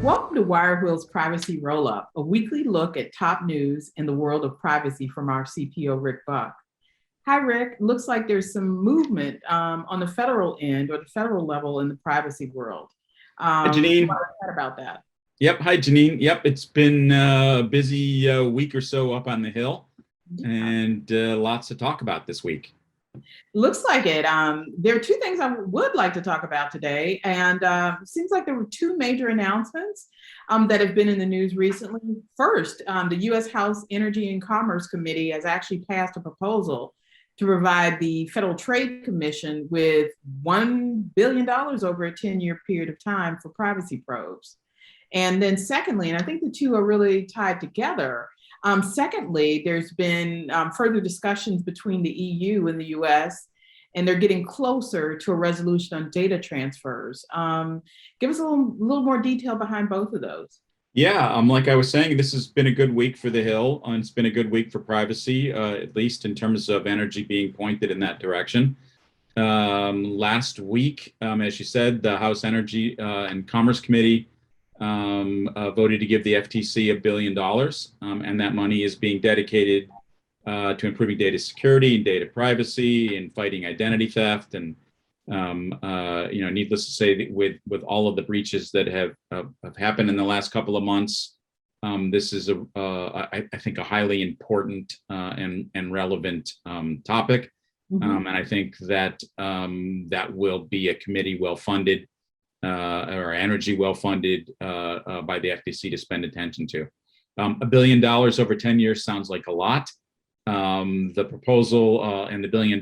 Welcome to WireWheel's Privacy Roll-Up, a weekly look at top news in the world of privacy from our CPO, Rick Buck. Hi, Rick. Looks like there's some movement on the federal end or the federal level in the privacy world. Hi, Janine. What about that? Yep. Hi, Janine. Yep. It's been a busy week or so up on the Hill Yeah. and lots to talk about this week. Looks like it. There are two things I would like to talk about today, and seems like there were two major announcements that have been in the news recently. First, the U.S. House Energy and Commerce Committee has actually passed a proposal to provide the Federal Trade Commission with $1 billion over a 10-year period of time for privacy probes. And then secondly, and I think the two are really tied together, secondly, there's been further discussions between the EU and the US, and they're getting closer to a resolution on data transfers. Give us a little more detail behind both of those. Yeah, like I was saying, this has been a good week for the Hill, and it's been a good week for privacy, at least in terms of energy being pointed in that direction. Last week, as you said, the House Energy and Commerce Committee voted to give the FTC $1 billion, and that money is being dedicated to improving data security and data privacy and fighting identity theft. And needless to say, that with all of the breaches that have happened in the last couple of months, this is I think a highly important and relevant topic. Mm-hmm. And I think that that will be a committee well funded. Or energy well funded by the FTC to spend attention to. $1 billion over 10 years sounds like a lot. The proposal and the $1 billion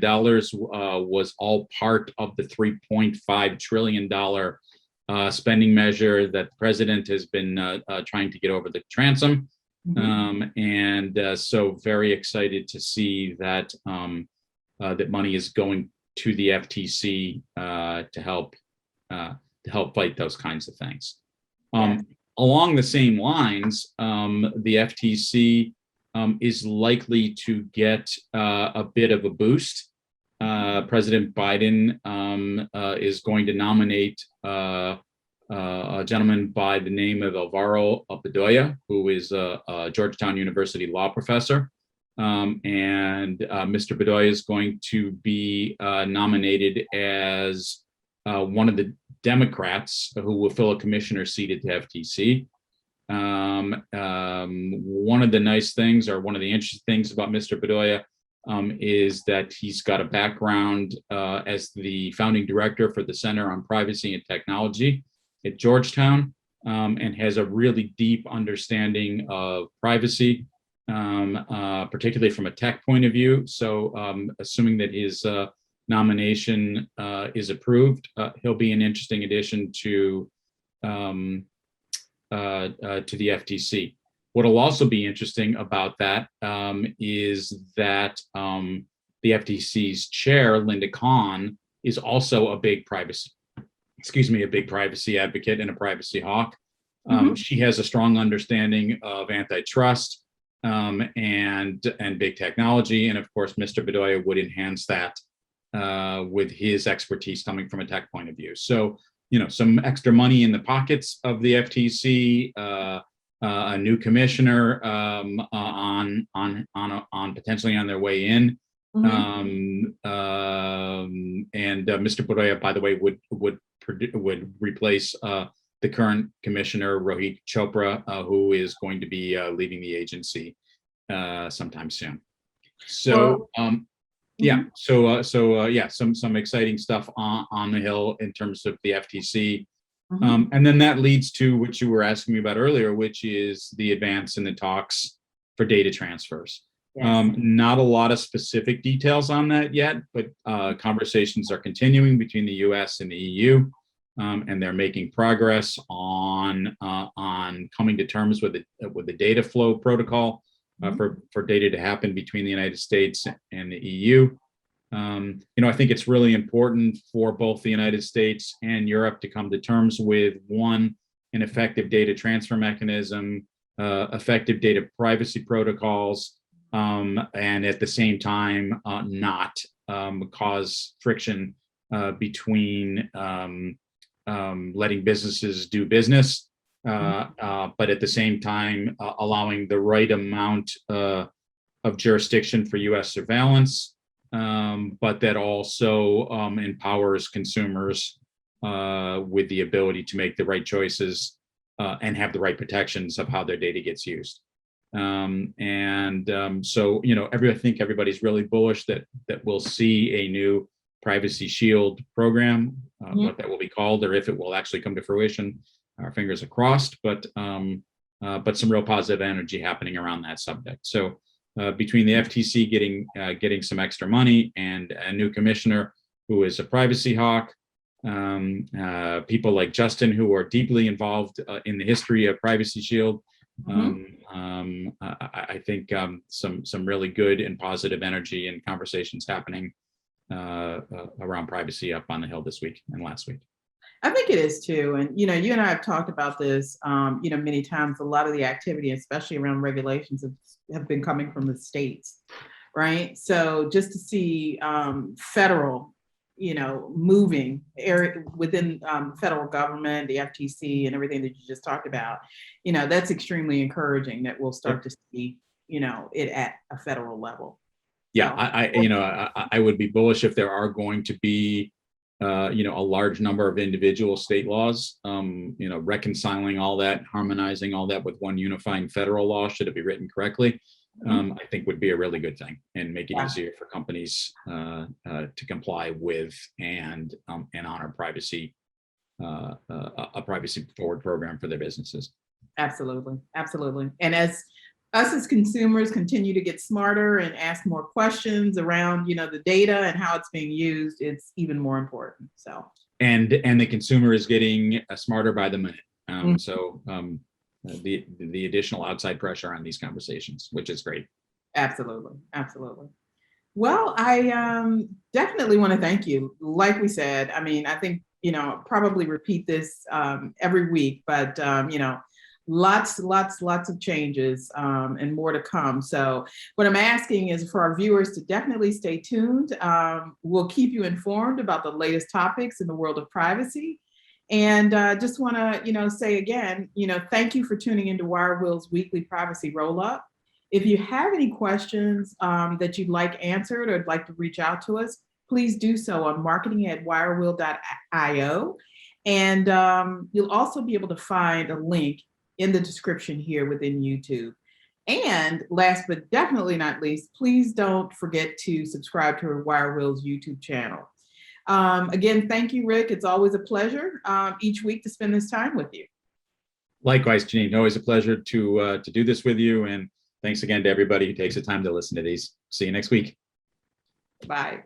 was all part of the $3.5 trillion spending measure that the president has been trying to get over the transom. Mm-hmm. So very excited to see that that money is going to the FTC to help fight those kinds of things. Along the same lines, the FTC is likely to get a bit of a boost. President Biden is going to nominate a gentleman by the name of Alvaro Bedoya, who is a Georgetown University law professor. Mr. Bedoya is going to be nominated as one of the Democrats who will fill a commissioner seat at the FTC. One of the nice things, or one of the interesting things about Mr. Bedoya is that he's got a background as the founding director for the Center on Privacy and Technology at Georgetown, and has a really deep understanding of privacy, particularly from a tech point of view. So assuming that his nomination is approved, he'll be an interesting addition to the FTC. What'll also be interesting about that is that the FTC's chair, Linda Kahn, is also a big privacy advocate and a privacy hawk. Mm-hmm. She has a strong understanding of antitrust and big technology, and of course, Mr. Bedoya would enhance that with his expertise coming from a tech point of view. So, some extra money in the pockets of the FTC, a new commissioner on potentially on their way in. Mm-hmm. And Mr. Bedoya, by the way, would replace the current commissioner, Rohit Chopra, who is going to be leaving the agency sometime soon. So. Some exciting stuff on the Hill in terms of the FTC. Mm-hmm. And then that leads to what you were asking me about earlier, which is the advance in the talks for data transfers. Yes. Not a lot of specific details on that yet, but conversations are continuing between the US and the EU, and they're making progress on coming to terms with the data flow protocol. For data to happen between the United States and the EU. I think it's really important for both the United States and Europe to come to terms with an effective data transfer mechanism, effective data privacy protocols, and at the same time not cause friction between letting businesses do business but at the same time, allowing the right amount of jurisdiction for U.S. surveillance, but that also empowers consumers with the ability to make the right choices and have the right protections of how their data gets used. So, I think everybody's really bullish that we'll see a new Privacy Shield program, what that will be called, or if it will actually come to fruition. Our fingers are crossed, but some real positive energy happening around that subject. So between the FTC getting some extra money and a new commissioner who is a privacy hawk, people like Justin who are deeply involved in the history of Privacy Shield, I think some really good and positive energy and conversations happening around privacy up on the Hill this week and last week. I think it is too. And, you and I have talked about this, many times. A lot of the activity, especially around regulations, have been coming from the states, right? So just to see federal, moving area within federal government, the FTC and everything that you just talked about, that's extremely encouraging that we'll start to see, it at a federal level. Yeah, I would be bullish if there are going to be a large number of individual state laws, reconciling all that, harmonizing all that with one unifying federal law, should it be written correctly, I think would be a really good thing and make it easier for companies to comply with and honor privacy, a privacy forward program for their businesses. Absolutely. Absolutely. And as us as consumers continue to get smarter and ask more questions around, the data and how it's being used, it's even more important. So, and the consumer is getting smarter by the minute. So the additional outside pressure on these conversations, which is great. Absolutely. Absolutely. Well, I definitely want to thank you. Like we said, I think, probably repeat this every week, but, lots of changes and more to come. So what I'm asking is for our viewers to definitely stay tuned. We'll keep you informed about the latest topics in the world of privacy. And just want to, say again, thank you for tuning into WireWheel's weekly privacy roll-up. If you have any questions that you'd like answered or would like to reach out to us, please do so on marketing@wirewheel.io. And you'll also be able to find a link in the description here within YouTube. And last but definitely not least, please don't forget to subscribe to WireWheel's YouTube channel. Again, thank you, Rick. It's always a pleasure each week to spend this time with you. Likewise, Janine, always a pleasure to do this with you. And thanks again to everybody who takes the time to listen to these. See you next week. Bye.